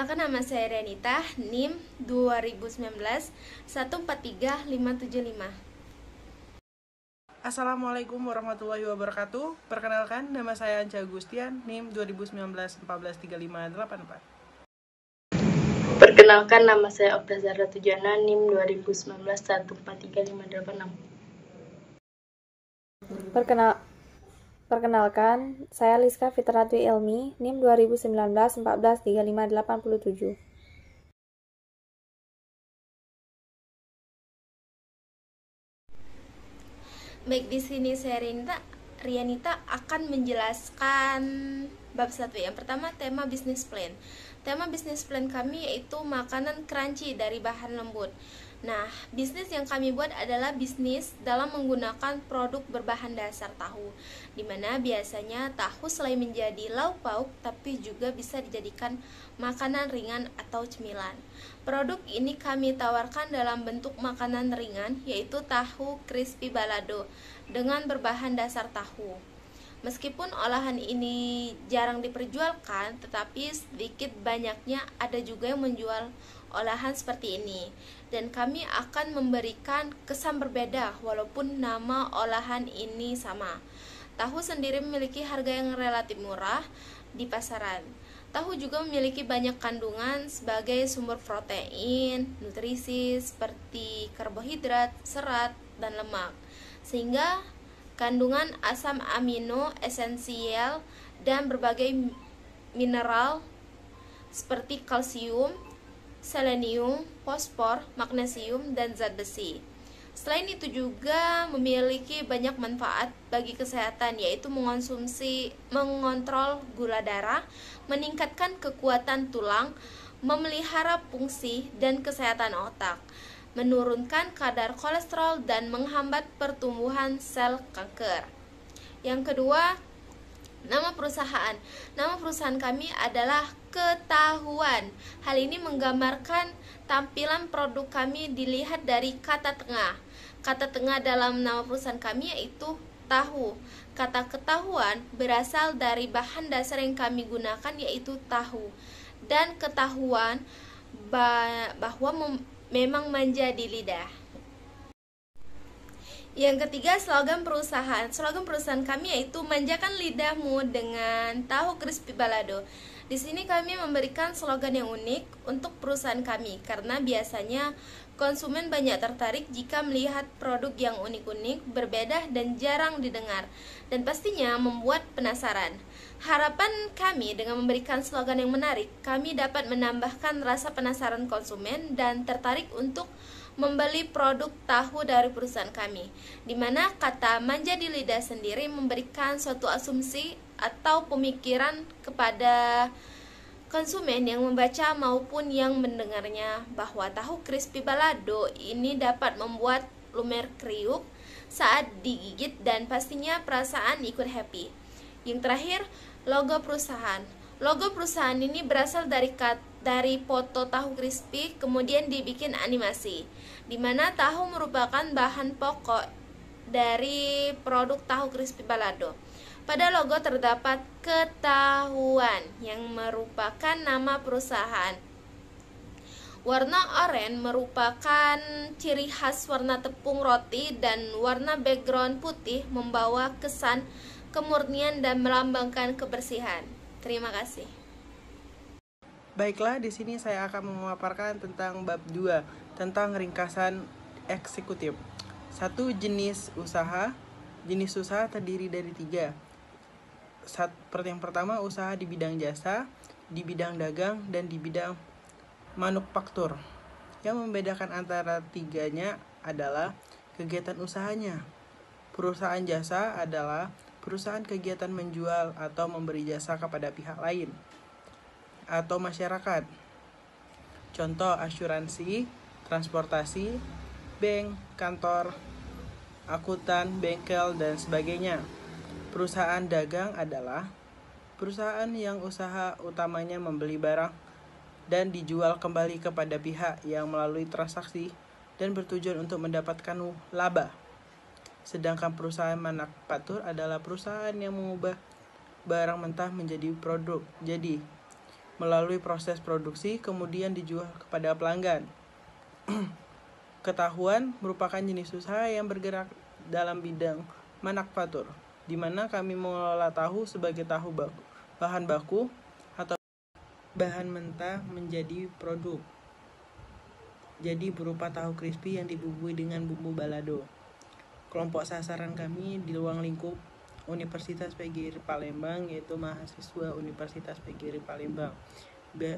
Perkenalkan, nama saya Renita, NIM 2019 143575. Assalamualaikum warahmatullahi wabarakatuh. Perkenalkan, nama saya Anca Agustian, NIM 2019 143584. Perkenalkan, nama saya Okta Zahra Tujana, NIM 2019 143586. Perkenalkan, saya Liska Fitratu Ilmi, NIM 2019 143587. Baik, di sini saya Rianita akan menjelaskan bab 1. Yang pertama, tema bisnis plan. Tema bisnis plan kami yaitu makanan crunchy dari bahan lembut. Nah, bisnis yang kami buat adalah bisnis dalam menggunakan produk berbahan dasar tahu, dimana biasanya tahu selain menjadi lauk pauk, tapi juga bisa dijadikan makanan ringan atau cemilan. Produk ini kami tawarkan dalam bentuk makanan ringan, yaitu tahu crispy balado dengan berbahan dasar tahu. Meskipun olahan ini jarang diperjualkan, tetapi sedikit banyaknya ada juga yang menjual olahan seperti ini. Dan kami akan memberikan kesan berbeda walaupun nama olahan ini sama. Tahu sendiri memiliki harga yang relatif murah di pasaran. Tahu juga memiliki banyak kandungan sebagai sumber protein, nutrisi seperti karbohidrat, serat, dan lemak. Sehingga kandungan asam amino esensial dan berbagai mineral seperti kalsium, selenium, fosfor, magnesium, dan zat besi. Selain itu juga memiliki banyak manfaat bagi kesehatan, yaitu mengontrol gula darah, meningkatkan kekuatan tulang, memelihara fungsi dan kesehatan otak, menurunkan kadar kolesterol, dan menghambat pertumbuhan sel kanker. Yang kedua, nama perusahaan. Nama perusahaan kami adalah Ketahuan. Hal ini menggambarkan tampilan produk kami dilihat dari kata tengah. Kata tengah dalam nama perusahaan kami yaitu tahu. Kata ketahuan berasal dari bahan dasar yang kami gunakan yaitu tahu. Dan ketahuan bahwa memang manja di lidah. Yang ketiga, slogan perusahaan. Slogan perusahaan kami yaitu manjakan lidahmu dengan tahu crispy balado. Di sini kami memberikan slogan yang unik untuk perusahaan kami karena biasanya konsumen banyak tertarik jika melihat produk yang unik-unik, berbeda dan jarang didengar, dan pastinya membuat penasaran. Harapan kami dengan memberikan slogan yang menarik, kami dapat menambahkan rasa penasaran konsumen dan tertarik untuk membeli produk tahu dari perusahaan kami, di mana kata manja di lidah sendiri memberikan suatu asumsi atau pemikiran kepada konsumen yang membaca maupun yang mendengarnya bahwa tahu crispy balado ini dapat membuat lumer kriuk saat digigit dan pastinya perasaan ikut happy. Yang terakhir, logo perusahaan. Logo perusahaan ini berasal dari foto tahu crispy kemudian dibikin animasi, di mana tahu merupakan bahan pokok dari produk tahu crispy balado. Pada logo terdapat Ketahuan yang merupakan nama perusahaan. Warna oranye merupakan ciri khas warna tepung roti dan warna background putih membawa kesan kemurnian dan melambangkan kebersihan. Terima kasih. Baiklah, di sini saya akan memaparkan tentang bab 2, tentang ringkasan eksekutif. 1. Jenis usaha. Jenis usaha terdiri dari 3. Yang pertama, usaha di bidang jasa, di bidang dagang, dan di bidang manufaktur. Yang membedakan antara tiganya adalah kegiatan usahanya. Perusahaan jasa adalah perusahaan kegiatan menjual atau memberi jasa kepada pihak lain atau masyarakat. Contoh, asuransi, transportasi, bank, kantor, akuntan, bengkel, dan sebagainya. Perusahaan dagang adalah perusahaan yang usaha utamanya membeli barang dan dijual kembali kepada pihak yang melalui transaksi dan bertujuan untuk mendapatkan laba. Sedangkan perusahaan manufaktur adalah perusahaan yang mengubah barang mentah menjadi produk. Jadi, melalui proses produksi, kemudian dijual kepada pelanggan. Ketahuan merupakan jenis usaha yang bergerak dalam bidang manufaktur, di mana kami mengelola tahu sebagai bahan baku atau bahan mentah menjadi produk. Jadi berupa tahu crispy yang dibumbui dengan bumbu balado. Kelompok sasaran kami di ruang lingkup Universitas PGRI Palembang, yaitu mahasiswa Universitas PGRI Palembang.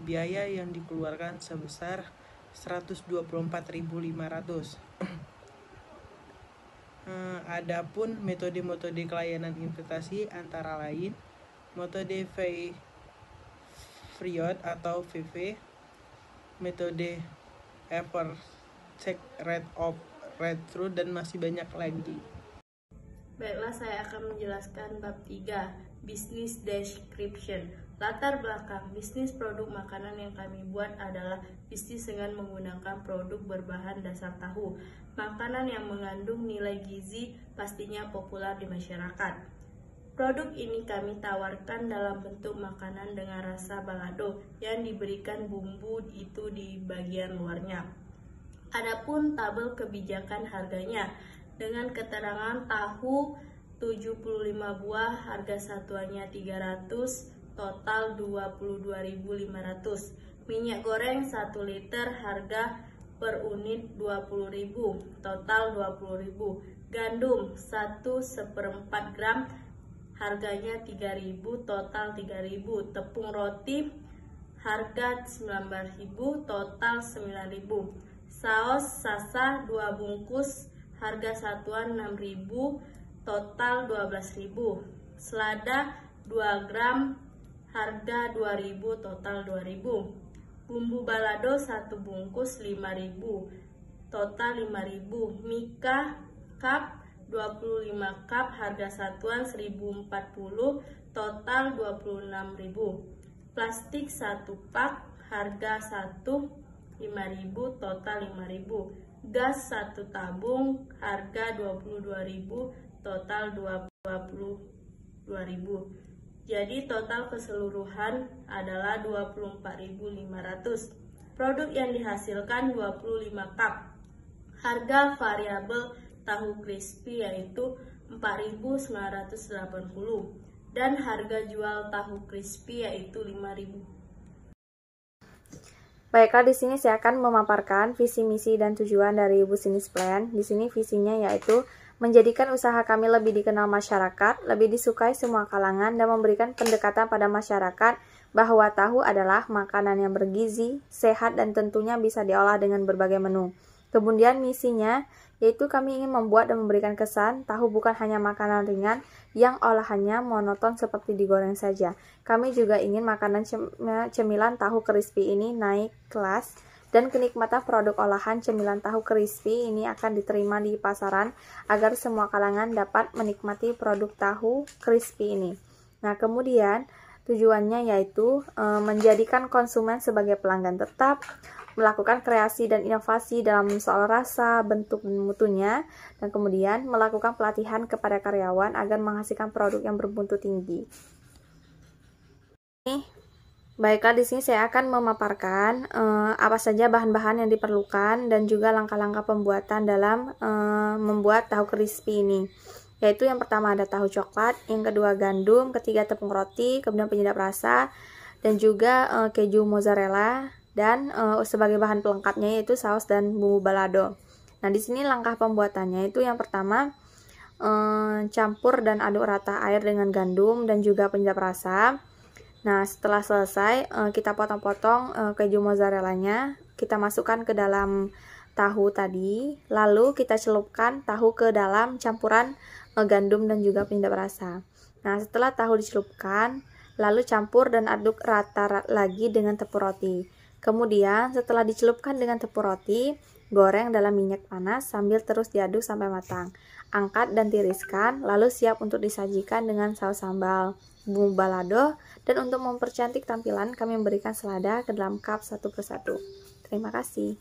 Biaya yang dikeluarkan sebesar 124.500. Adapun metode-metode kelayanan investasi antara lain metode Freud atau VV, metode Check Rate of Read-through, dan masih banyak lagi. Baiklah, saya akan menjelaskan bab 3, Business Description. Latar belakang bisnis produk makanan yang kami buat adalah bisnis dengan menggunakan produk berbahan dasar tahu. Makanan yang mengandung nilai gizi pastinya populer di masyarakat. Produk ini kami tawarkan dalam bentuk makanan dengan rasa balado yang diberikan bumbu itu di bagian luarnya. Adapun tabel kebijakan harganya dengan keterangan tahu 75 buah, harga satuannya 300, total 22.500. Minyak goreng 1 liter, harga per unit 20.000, total 20.000. Gandum 1/4 gram, harganya 3.000, total 3.000. Tepung roti harga 19.000, total 9.000. Saus sasa 2 bungkus, harga satuan 6.000, total 12.000. Selada 2 gram, harga 2.000, total 2.000. Bumbu balado 1 bungkus 5.000, total 5.000. Mika cup 25 cup, harga satuan 1.040, total 26.000. Plastik 1 pak, harga 5.000, total 5.000. Gas 1 tabung, harga 22.000, total 22.000. Jadi total keseluruhan adalah 24.500. Produk yang dihasilkan 25 cup. Harga variabel tahu crispy yaitu 4.980 dan harga jual tahu crispy yaitu 5.000. Baiklah, di sini saya akan memaparkan visi misi dan tujuan dari Business Plan. Di sini visinya yaitu menjadikan usaha kami lebih dikenal masyarakat, lebih disukai semua kalangan, dan memberikan pendekatan pada masyarakat bahwa tahu adalah makanan yang bergizi, sehat, dan tentunya bisa diolah dengan berbagai menu. Kemudian misinya yaitu kami ingin membuat dan memberikan kesan tahu bukan hanya makanan ringan yang olahannya monoton seperti digoreng saja. Kami juga ingin makanan cemilan tahu crispy ini naik kelas, dan kenikmatan produk olahan cemilan tahu crispy ini akan diterima di pasaran agar semua kalangan dapat menikmati produk tahu crispy ini. Nah, kemudian tujuannya yaitu menjadikan konsumen sebagai pelanggan tetap, melakukan kreasi dan inovasi dalam soal rasa, bentuk, dan mutunya, dan kemudian melakukan pelatihan kepada karyawan agar menghasilkan produk yang bermutu tinggi. Baiklah, di sini saya akan memaparkan apa saja bahan-bahan yang diperlukan dan juga langkah-langkah pembuatan dalam membuat tahu crispy ini. Yaitu yang pertama ada tahu coklat, yang kedua gandum, ketiga tepung roti, kemudian penyedap rasa, dan juga keju mozzarella, dan sebagai bahan pelengkapnya yaitu saus dan bumbu balado. Nah, di sini langkah pembuatannya itu yang pertama campur dan aduk rata air dengan gandum dan juga penyedap rasa. Nah, setelah selesai kita potong-potong keju mozzarellanya, kita masukkan ke dalam tahu tadi, lalu kita celupkan tahu ke dalam campuran gandum dan juga penyedap rasa. Nah, setelah tahu dicelupkan, lalu campur dan aduk rata lagi dengan tepung roti. Kemudian setelah dicelupkan dengan tepung roti, goreng dalam minyak panas sambil terus diaduk sampai matang. Angkat dan tiriskan, lalu siap untuk disajikan dengan saus sambal, bumbu balado, dan untuk mempercantik tampilan kami memberikan selada ke dalam cup satu persatu. Terima kasih.